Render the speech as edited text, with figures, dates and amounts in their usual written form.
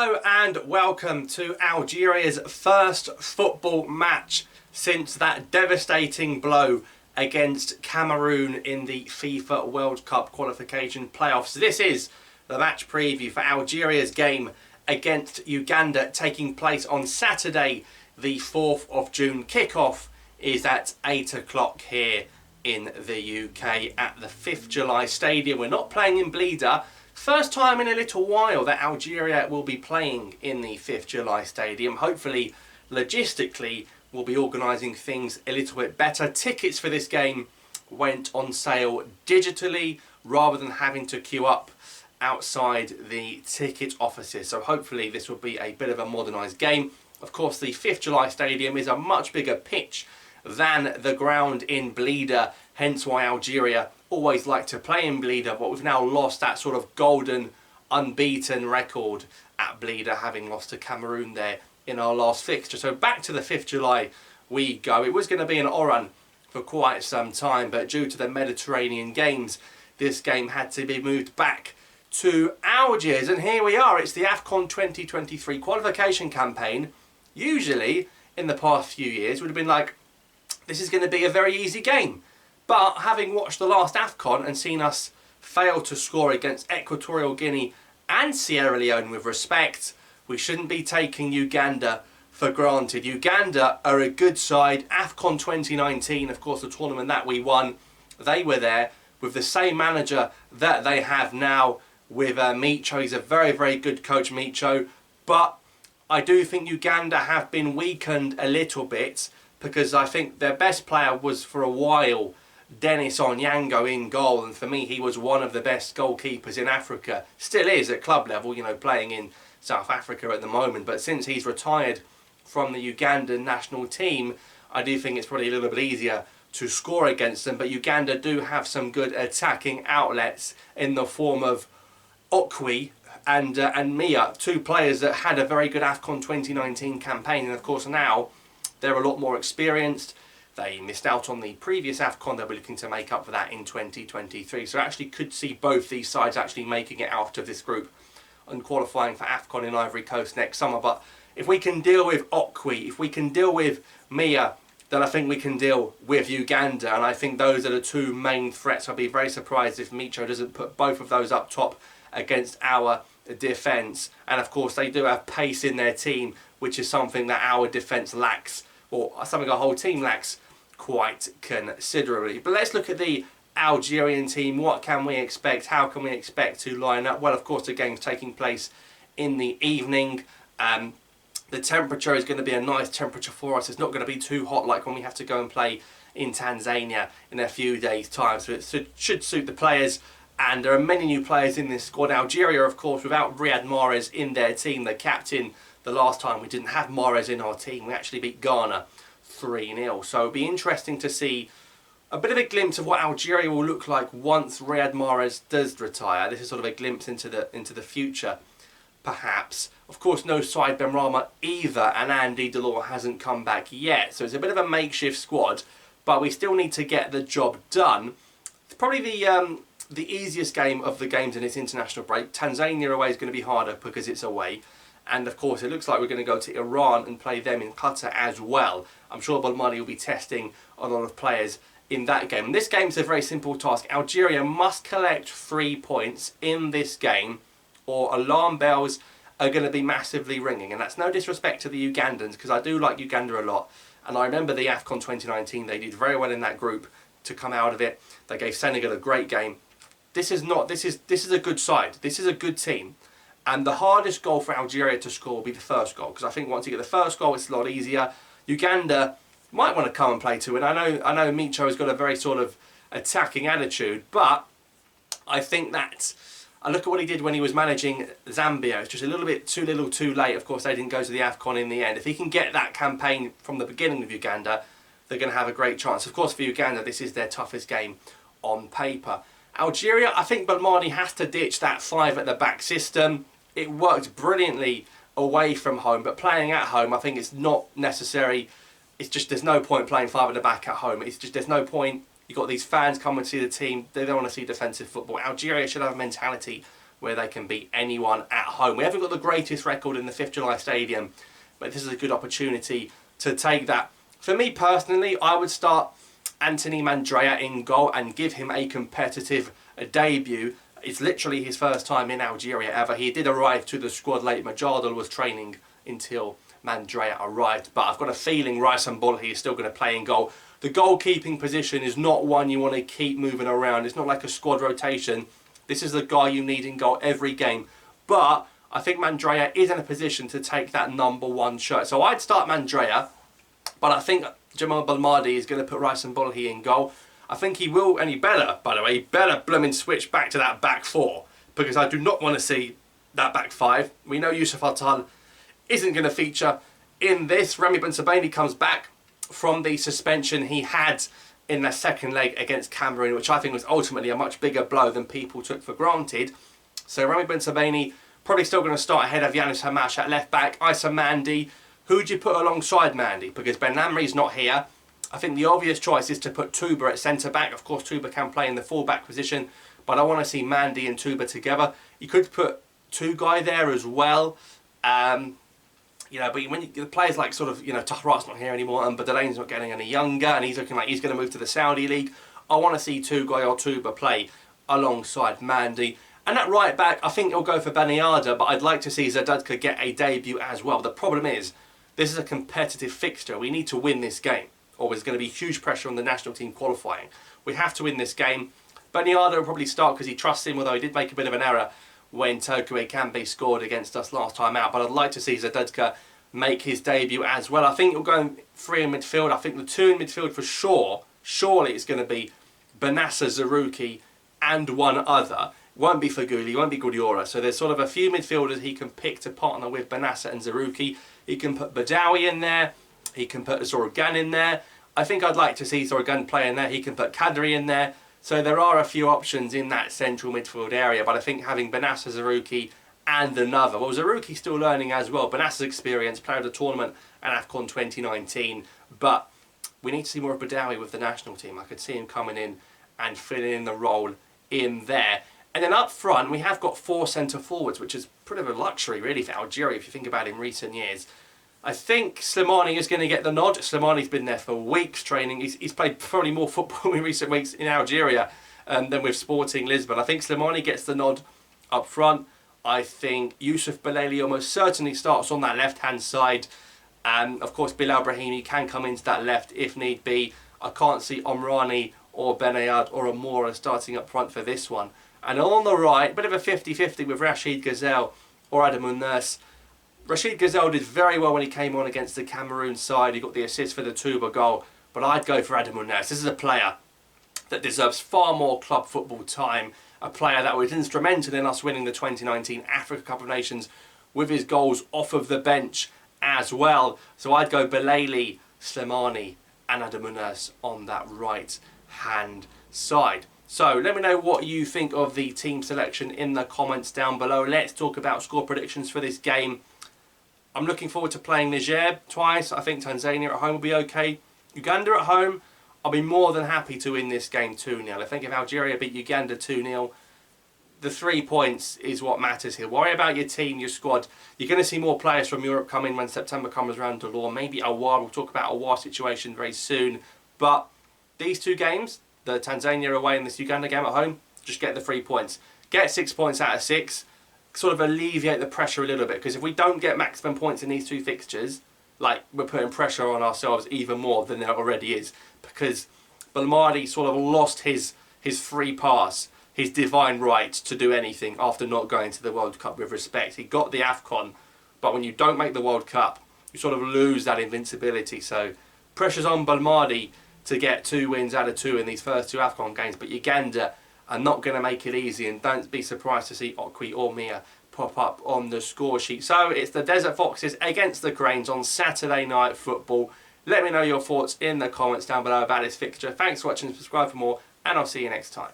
Hello and welcome to Algeria's first football match since that devastating blow against Cameroon in the FIFA World Cup qualification playoffs. This is the match preview for Algeria's game against Uganda, taking place on Saturday the 4th of June. Kickoff is at 8 o'clock here in the UK at the 5th July Stadium. We're not playing in Blida. First time in a little while that Algeria will be playing in the 5th July Stadium. Hopefully, logistically, we'll be organising things a little bit better. Tickets for this game went on sale digitally rather than having to queue up outside the ticket offices. So hopefully this will be a bit of a modernised game. Of course, the 5th July Stadium is a much bigger pitch than the ground in Blida, hence why Algeria always like to play in Blida, but we've now lost that sort of golden unbeaten record at Blida, having lost to Cameroon there in our last fixture. So back to the 5th July we go. It was going to be in Oran for quite some time, but due to the Mediterranean Games, this game had to be moved back to Algiers. And here we are. It's the AFCON 2023 qualification campaign. Usually, in the past few years, would have been like, this is going to be a very easy game. But having watched the last AFCON and seen us fail to score against Equatorial Guinea and Sierra Leone with respect, we shouldn't be taking Uganda for granted. Uganda are a good side. AFCON 2019, of course, the tournament that we won, they were there with the same manager that they have now with Micho. He's a very, very good coach, Micho. But I do think Uganda have been weakened a little bit because I think their best player was for a while Denis Onyango in goal, and for me he was one of the best goalkeepers in Africa. Still is at club level, you know, playing in South Africa at the moment, but since he's retired from the Ugandan national team, I do think it's probably a little bit easier to score against them. But Uganda do have some good attacking outlets in the form of Okwi and Mia, two players that had a very good AFCON 2019 campaign, and of course now they're a lot more experienced. They missed out on the previous AFCON. They'll be looking to make up for that in 2023. So actually could see both these sides actually making it out of this group and qualifying for AFCON in Ivory Coast next summer. But if we can deal with Okwi, if we can deal with Mia, then I think we can deal with Uganda. And I think those are the two main threats. I'll be very surprised if Micho doesn't put both of those up top against our defence. And of course they do have pace in their team, which is something that our defence lacks, or something our whole team lacks quite considerably. But let's look at the Algerian team. What can we expect? How can we expect to line up? Well, of course, the game's taking place in the evening. The temperature is going to be a nice temperature for us. It's not going to be too hot like when we have to go and play in Tanzania in a few days' time. So it should suit the players. And there are many new players in this squad. Algeria, of course, without Riyad Mahrez in their team, the captain. The last time we didn't have Mahrez in our team, we actually beat Ghana 3-0. So it'll be interesting to see a bit of a glimpse of what Algeria will look like once Riyad Mahrez does retire. This is sort of a glimpse into the future, perhaps. Of course, no Saïd Benrahma either, and Andy Delors hasn't come back yet. So it's a bit of a makeshift squad, but we still need to get the job done. It's probably the easiest game of the games in its international break. Tanzania away is going to be harder because it's away. And of course, it looks like we're going to go to Iran and play them in Qatar as well. I'm sure Belmadi will be testing a lot of players in that game. And this game's a very simple task. Algeria must collect 3 points in this game, or alarm bells are going to be massively ringing. And that's no disrespect to the Ugandans, because I do like Uganda a lot. And I remember the AFCON 2019, they did very well in that group to come out of it. They gave Senegal a great game. This is a good side. This is a good team. And the hardest goal for Algeria to score will be the first goal, because I think once you get the first goal, it's a lot easier. Uganda might want to come and play to it. I know Micho has got a very sort of attacking attitude, but I think that I look at what he did when he was managing Zambia. It's just a little bit too little, too late. Of course, they didn't go to the AFCON in the end. If he can get that campaign from the beginning of Uganda, they're going to have a great chance. Of course, for Uganda, this is their toughest game on paper. Algeria, I think Belmadi has to ditch that 5 at the back system. It worked brilliantly away from home, but playing at home, I think it's not necessary. It's just there's no point playing 5 at the back at home. It's just there's no point. You've got these fans come and see the team. They don't want to see defensive football. Algeria should have a mentality where they can beat anyone at home. We haven't got the greatest record in the 5th July Stadium, but this is a good opportunity to take that. For me personally, I would start Anthony Mandrea in goal and give him a competitive debut. It's literally his first time in Algeria ever. He did arrive to the squad late. Majardal was training until Mandrea arrived, but I've got a feeling Raisen Bolhi is still going to play in goal. The goalkeeping position is not one you want to keep moving around. It's not like a squad rotation. This is the guy you need in goal every game. But I think Mandrea is in a position to take that #1 shirt. So I'd start Mandrea, but I think Jamal Belmadi is going to put Raisen Bolhi in goal. I think he will, and he better, by the way, he better blooming switch back to that back 4, because I do not want to see that back 5. We know Yusuf Attal isn't going to feature in this. Remy Bensebaini comes back from the suspension he had in the second leg against Cameroon, which I think was ultimately a much bigger blow than people took for granted. So Remy Bensebaini probably still going to start ahead of Yanis Hamash at left back. Issa Mandy, who do you put alongside Mandy? Because Ben Lamry's not here. I think the obvious choice is to put Touba at centre-back. Of course, Touba can play in the full-back position, but I want to see Mandy and Touba together. You could put Touguy there as well. You know, but when the players like sort of, you know, Tahrat's not here anymore, and Badalane's not getting any younger, and he's looking like he's going to move to the Saudi League. I want to see Touguy or Touba play alongside Mandy. And at right back, I think he'll go for Baniada, but I'd like to see Zadudka get a debut as well. The problem is, this is a competitive fixture. We need to win this game, or there's going to be huge pressure on the national team qualifying. We have to win this game. Baniada will probably start because he trusts him, although he did make a bit of an error when Tokwe Kambi scored against us last time out. But I'd like to see Zadudka make his debut as well. I think he'll go 3 in midfield. I think the 2 in midfield for sure. Surely it's going to be Benassa, Zarouki and one other. Won't be Faguli, won't be Gudiora. So there's sort of a few midfielders he can pick to partner with Benassa and Zarouki. He can put Badawi in there. He can put Zorogan in there. I think I'd like to see Zorogan play in there. He can put Kadri in there. So there are a few options in that central midfield area. But I think having Benassa, Zarouki and another. Well, Zarouki's still learning as well. Benassa's experience, player of the tournament and AFCON 2019. But we need to see more of Badawi with the national team. I could see him coming in and filling in the role in there. And then up front, we have got 4 centre forwards, which is pretty of a luxury, really, for Algeria, if you think about it in recent years. I think Slimani is going to get the nod. Slimani's been there for weeks training. He's played probably more football in recent weeks in Algeria than with Sporting Lisbon. I think Slimani gets the nod up front. I think Yusuf Belali almost certainly starts on that left-hand side. Of course, Bilal Brahimi can come into that left if need be. I can't see Omrani or Benayad or Amora starting up front for this one. And on the right, bit of a 50-50 with Rashid Ghazel or Adamoun Nurse. Rashid Ghazel did very well when he came on against the Cameroon side. He got the assist for the Touba goal. But I'd go for Adamoun Nurse. This is a player that deserves far more club football time. A player that was instrumental in us winning the 2019 Africa Cup of Nations with his goals off of the bench as well. So I'd go Belali, Slimani and Adamoun Nurse on that right-hand side. So let me know what you think of the team selection in the comments down below. Let's talk about score predictions for this game. I'm looking forward to playing Niger twice. I think Tanzania at home will be okay. Uganda at home, I'll be more than happy to win this game 2-0. I think if Algeria beat Uganda 2-0, the 3 points is what matters here. Worry about your team, your squad. You're going to see more players from Europe come in when September comes around. Delors, maybe Awar. We'll talk about Awar's situation very soon. But these 2 games, the Tanzania away and this Uganda game at home, just get the 3 points. Get 6 points out of 6. Sort of alleviate the pressure a little bit. Because if we don't get maximum points in these 2 fixtures, like, we're putting pressure on ourselves even more than there already is. Because Belmadi sort of lost his free pass, his divine right to do anything after not going to the World Cup with respect. He got the AFCON, but when you don't make the World Cup, you sort of lose that invincibility. So pressure's on Belmadi to get 2 wins out of 2 in these first 2 AFCON games, but Uganda are not going to make it easy, and don't be surprised to see Okwi or Mia pop up on the score sheet. So it's the Desert Foxes against the Cranes on Saturday Night Football. Let me know your thoughts in the comments down below about this fixture. Thanks for watching, subscribe for more, and I'll see you next time.